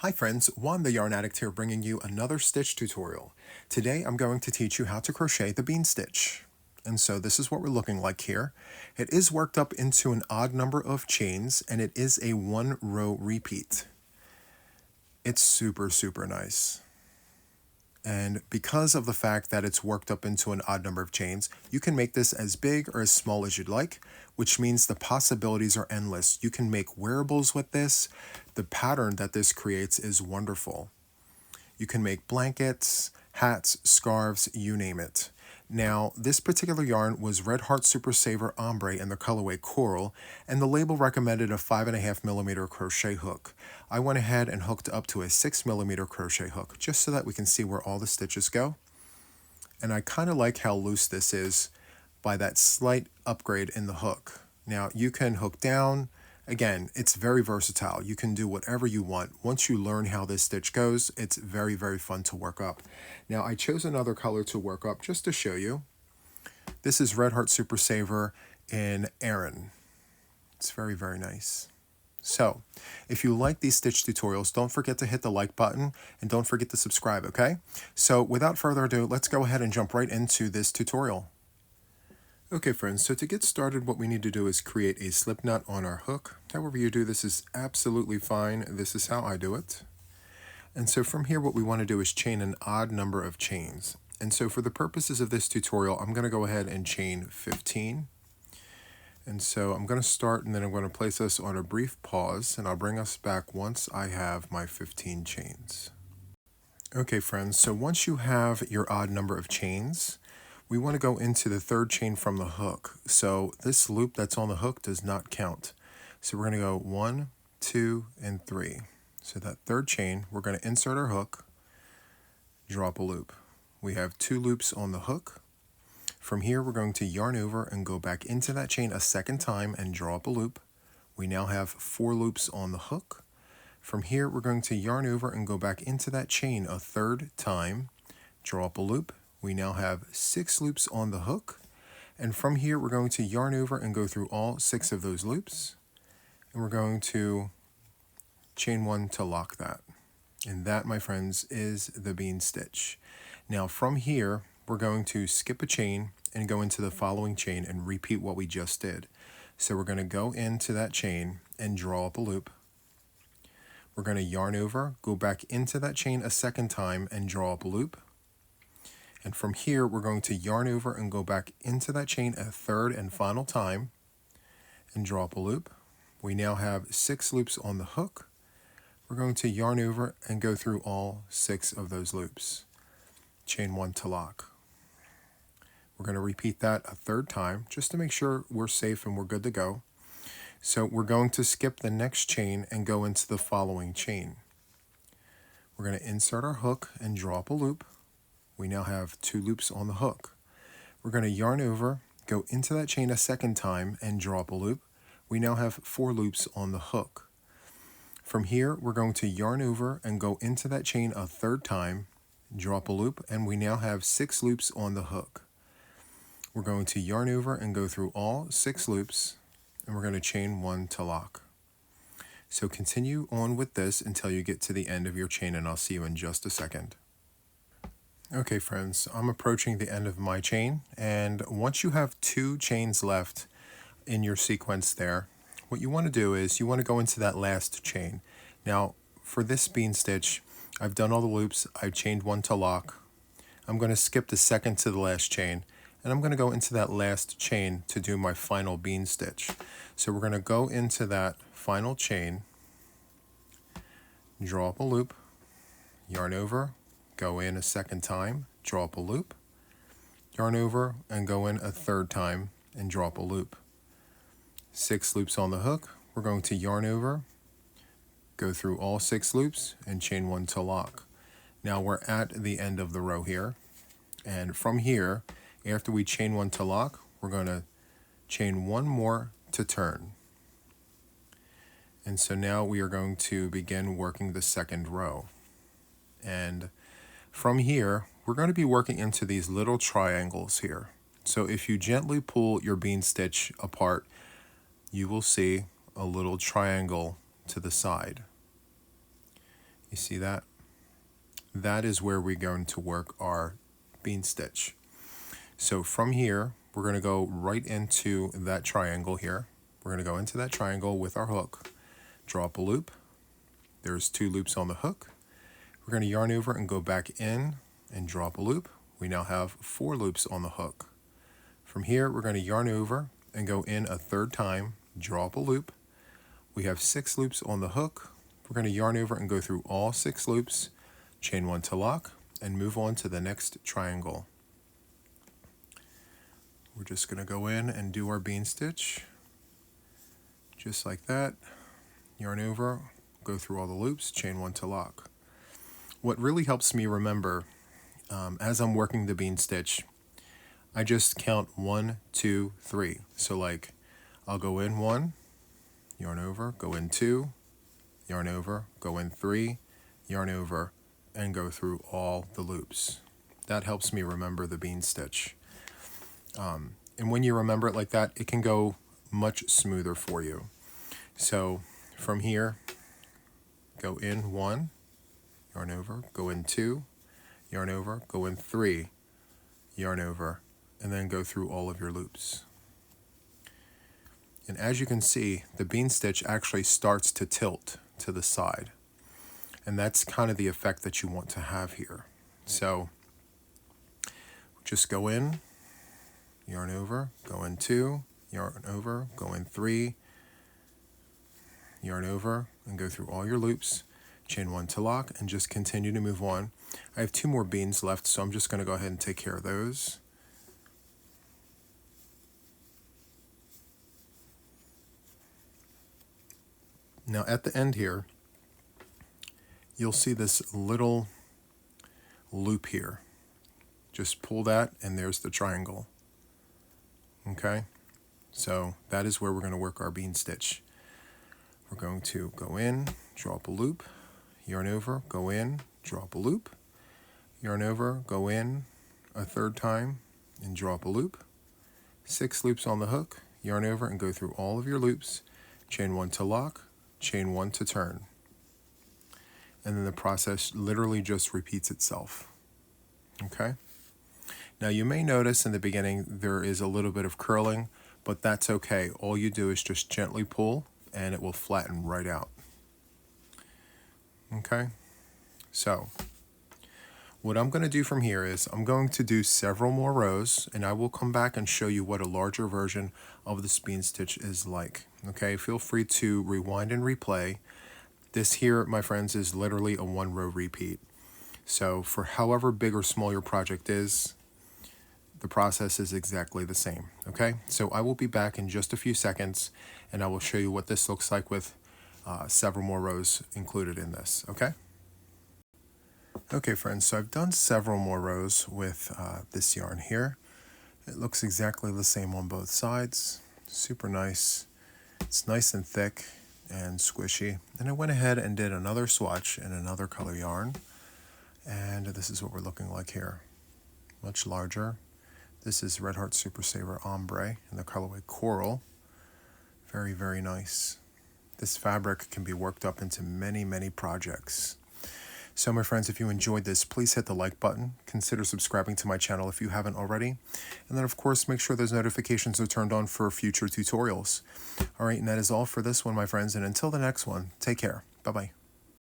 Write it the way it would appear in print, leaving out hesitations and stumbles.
Hi friends, Juan the Yarn Addict here bringing you another stitch tutorial. Today I'm going to teach you how to crochet the bean stitch. And so this is what we're looking like here. It is worked up into an odd number of chains and it is a 1-row repeat. It's super nice. And because of the fact that it's worked up into an odd number of chains, you can make this as big or as small as you'd like, which means the possibilities are endless. You can make wearables with this. The pattern that this creates is wonderful. You can make blankets, hats, scarves, you name it. Now, this particular yarn was Red Heart Super Saver Ombre in the colorway Coral, and the label recommended a 5.5mm crochet hook. I went ahead and hooked up to a 6mm crochet hook, just so that we can see where all the stitches go. And I kind of like how loose this is by that slight upgrade in the hook. Now, you can hook down. Again, it's very versatile. You can do whatever you want. Once you learn how this stitch goes, it's very fun to work up. Now, I chose another color to work up just to show you. This is Red Heart Super Saver in Aran. It's very nice. So, if you like these stitch tutorials, don't forget to hit the like button and don't forget to subscribe, okay? So, without further ado, let's go ahead and jump right into this tutorial. Okay friends, so to get started, what we need to do is create a slip knot on our hook. However you do this is absolutely fine. This is how I do it. And so from here, what we want to do is chain an odd number of chains. And so for the purposes of this tutorial, I'm going to go ahead and chain 15. And so I'm going to start and then I'm going to place us on a brief pause and I'll bring us back once I have my 15 chains. Okay friends, so once you have your odd number of chains, we want to go into the third chain from the hook. So this loop that's on the hook does not count. So we're going to go 1, 2, and 3. So that third chain, we're going to insert our hook, drop a loop. We have 2 loops on the hook. From here, we're going to yarn over and go back into that chain a second time and draw up a loop. We now have 4 loops on the hook. From here, we're going to yarn over and go back into that chain a third time, draw up a loop. We now have 6 loops on the hook, and from here we're going to yarn over and go through all 6 of those loops, and we're going to chain 1 to lock that. And that, my friends, is the bean stitch. Now from here, we're going to skip a chain and go into the following chain and repeat what we just did. So we're going to go into that chain and draw up a loop. We're going to yarn over, go back into that chain a second time and draw up a loop. And from here, we're going to yarn over and go back into that chain a third and final time and draw up a loop. We now have 6 loops on the hook. We're going to yarn over and go through all 6 of those loops. Chain 1 to lock. We're going to repeat that a third time just to make sure we're safe and we're good to go. So we're going to skip the next chain and go into the following chain. We're going to insert our hook and draw up a loop. We now have 2 loops on the hook. We're going to yarn over, go into that chain a second time and draw up a loop. We now have 4 loops on the hook. From here, we're going to yarn over and go into that chain a third time, drop a loop, and we now have 6 loops on the hook. We're going to yarn over and go through all 6 loops, and we're going to chain 1 to lock. So continue on with this until you get to the end of your chain, and I'll see you in just a second. Okay friends, I'm approaching the end of my chain, and once you have 2 chains left in your sequence there, what you want to do is you want to go into that last chain. Now for this bean stitch, I've done all the loops, I've chained 1 to lock. I'm going to skip the second to the last chain, and I'm going to go into that last chain to do my final bean stitch. So we're going to go into that final chain, draw up a loop, yarn over, go in a second time, draw up a loop, yarn over and go in a third time and draw up a loop. 6 loops on the hook. We're going to yarn over, go through all 6 loops and chain 1 to lock. Now we're at the end of the row here, and from here, after we chain 1 to lock, we're going to chain 1 more to turn. And so now we are going to begin working the second row. And from here, we're going to be working into these little triangles here. So if you gently pull your bean stitch apart, you will see a little triangle to the side. You see that? That is where we're going to work our bean stitch. So from here, we're going to go right into that triangle here. We're going to go into that triangle with our hook, draw up a loop. There's 2 loops on the hook. We're going to yarn over and go back in and draw up a loop. We now have 4 loops on the hook. From here, we're going to yarn over and go in a 3rd time, draw up a loop. We have 6 loops on the hook. We're going to yarn over and go through all 6 loops, chain 1 to lock, and move on to the next triangle. We're just going to go in and do our bean stitch, just like that. Yarn over, go through all the loops, chain 1 to lock. What really helps me remember as I'm working the bean stitch, I just count 1, 2, 3. So like I'll go in 1, yarn over, go in 2, yarn over, go in 3, yarn over, and go through all the loops. That helps me remember the bean stitch. And when you remember it like that, it can go much smoother for you. So from here, go in 1, yarn over, go in 2, yarn over, go in 3, yarn over, and then go through all of your loops. And as you can see, the bean stitch actually starts to tilt to the side. And that's kind of the effect that you want to have here. So just go in, yarn over, go in 2, yarn over, go in 3, yarn over, and go through all your loops, chain 1 to lock, and just continue to move on. I have 2 more beans left, so I'm just going to go ahead and take care of those. Now at the end here, you'll see this little loop here. Just pull that and there's the triangle. Okay, so that is where we're going to work our bean stitch. We're going to go in, draw up a loop, yarn over, go in, draw up a loop, yarn over, go in a 3rd time and draw up a loop. 6 loops on the hook, yarn over and go through all of your loops, chain 1 to lock, chain 1 to turn. And then the process literally just repeats itself. Okay? Now you may notice in the beginning there is a little bit of curling, but that's okay. All you do is just gently pull and it will flatten right out. Okay? So what I'm going to do from here is I'm going to do several more rows and I will come back and show you what a larger version of this bean stitch is like. Okay, feel free to rewind and replay. This here, my friends, is literally a 1-row repeat. So for however big or small your project is, the process is exactly the same. Okay, so I will be back in just a few seconds and I will show you what this looks like with several more rows included in this. Okay? Okay friends, so I've done several more rows with this yarn here. It looks exactly the same on both sides. Super nice. It's nice and thick and squishy. And I went ahead and did another swatch in another color yarn. And this is what we're looking like here. Much larger. This is Red Heart Super Saver Ombre in the colorway Coral. Very, very nice. This fabric can be worked up into many, many projects. So my friends, if you enjoyed this, please hit the like button. Consider subscribing to my channel if you haven't already. And then of course, make sure those notifications are turned on for future tutorials. All right, and that is all for this one, my friends. And until the next one, take care. Bye-bye.